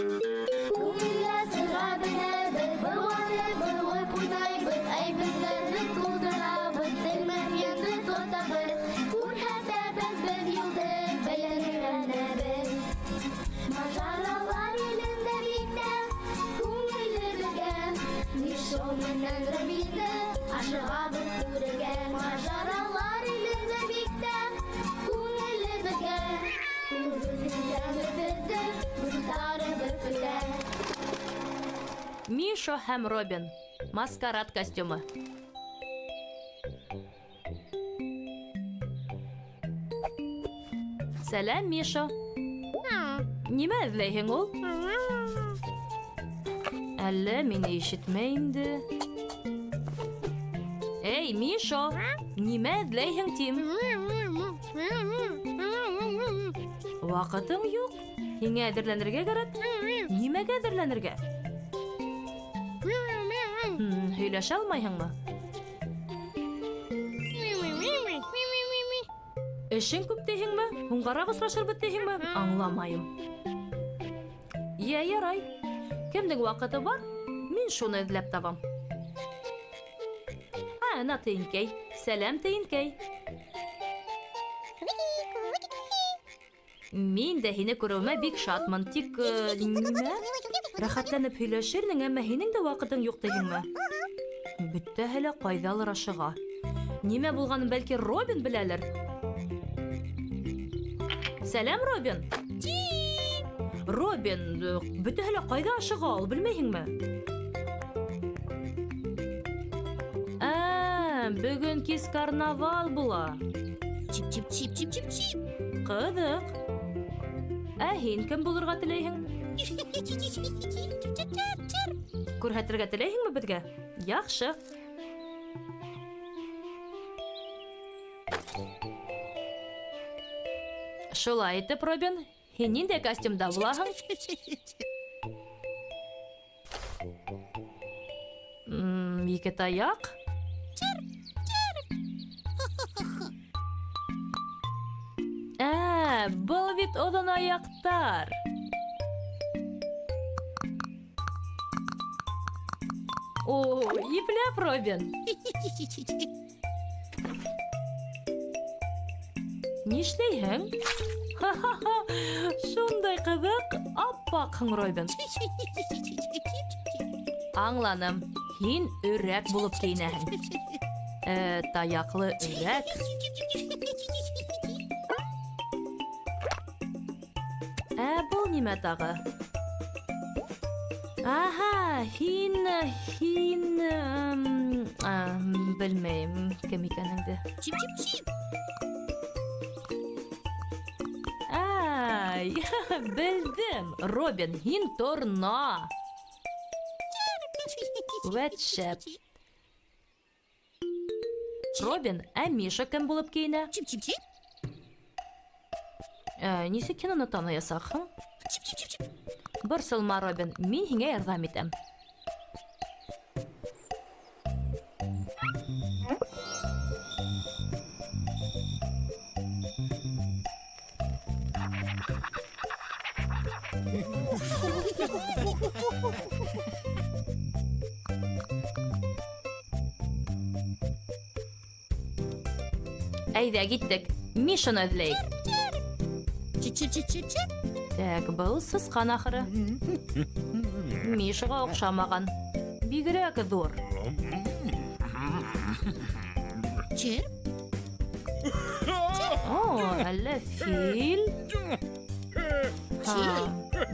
Күңелгә сыгабыз, булганы уйпуйдайбыз, әйберләрне тулдырабыз, телмәргәнне тотабыз, күрһәтәбез без юлды, белгәнебез. Мажаралар елендә биктә, күңеллебезгә, Мишо менән Робинды ашыгабыз күрергә. Мажаралар елендә биктә, күңеллебезгә, күңеллебезгә, Бутарыбыз көтә. Мишо һәм Робин. Маскарад костюмы. Сәлам, Мишо. Нимә эҙләйһең ул? Әллә мине ишетмәй инде? Эй, Мишо, нимә эҙләйһең, тим? Ваҡытың юҡ. Һиңә әҙерләнергә кәрәк. Нимәгә әҙерләнергә? Һөйләшә алмайһыңмы? Эшең күп тейһеңме? Һуңғараҡ осрашырбыҙ тейһеңме? Аңламайым. Ярай. Кемдең ваҡыты бар? Мин шуны эҙләп табам. Ана тейенкәй. Сәләм, тейенкәй. Мин дә һине күреүемә бик шатмын. Тик нимә? Рәхәтләнеп һөйләшерһең, әммә һинең дә ваҡытың юҡ тейһеңме? Бөтәһе лә ҡайҙалыр ашыға. Нимә булғанын бәлки Робин беләлер. Сәләм, Робин. Робин, бөтәһе лә ҡайҙа ашыға, ул белмәйһеңме? Бөгөн кис карнавал була. Чип-чип-чип-чип-чип. Ҡыҙыҡ. Ә һин кем булырға теләйһең? Күрһәтергә теләйһеңме беҙгә? Яҡшы. Шулай итеп, Робин, һин ниндәй костюмда булаһың? Ике таяҡ. Был бит оҙон аяҡтар. О, ипләп, Робин. Нишләйһең? Ха-ха-ха, шундай ҡыҙыҡ, аппаҡһың, Робин. Аңланым, һин өрәк булып кейенәһең. Таяҡлы өрәк. Был нимә тағы? Аһа, һин... Белмәйем, кем икәнеңде. Чип-чип-чип. Белдем, Робин, һин торна. Вәт-шәп. Робин, Миша кем булып кейенә? Чип-чип-чип. Нисек һин уны танıyасаҡһың? Чип-чип-чип. Борсолма, Робин, мин һиңә ярҙам итәм. Әйҙә, киттек. Мишаны эҙләйек. Чип-чип-чип-чип. Так, был сысҡан ахыры. Мишаға оҡшамаған. Бигерәк ҙур. Чип. Әллә фил?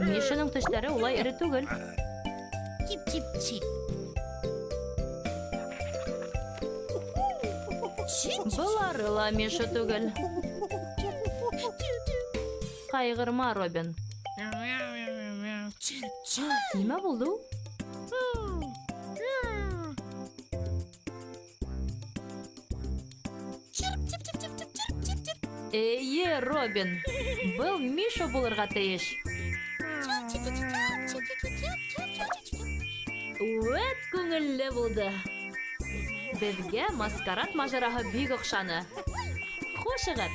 Мишаның тешләре улай эре түгел. Чип-чип-чип. Былары ла Миша түгел. Ҡайғырма, Робин. Нимә булды? Эйе, Робин. Был Миша булырға тейеш. Үәт күңелле булды. Беҙгә маскарад мажараһы бик оҡшаны. Хушығыҙ.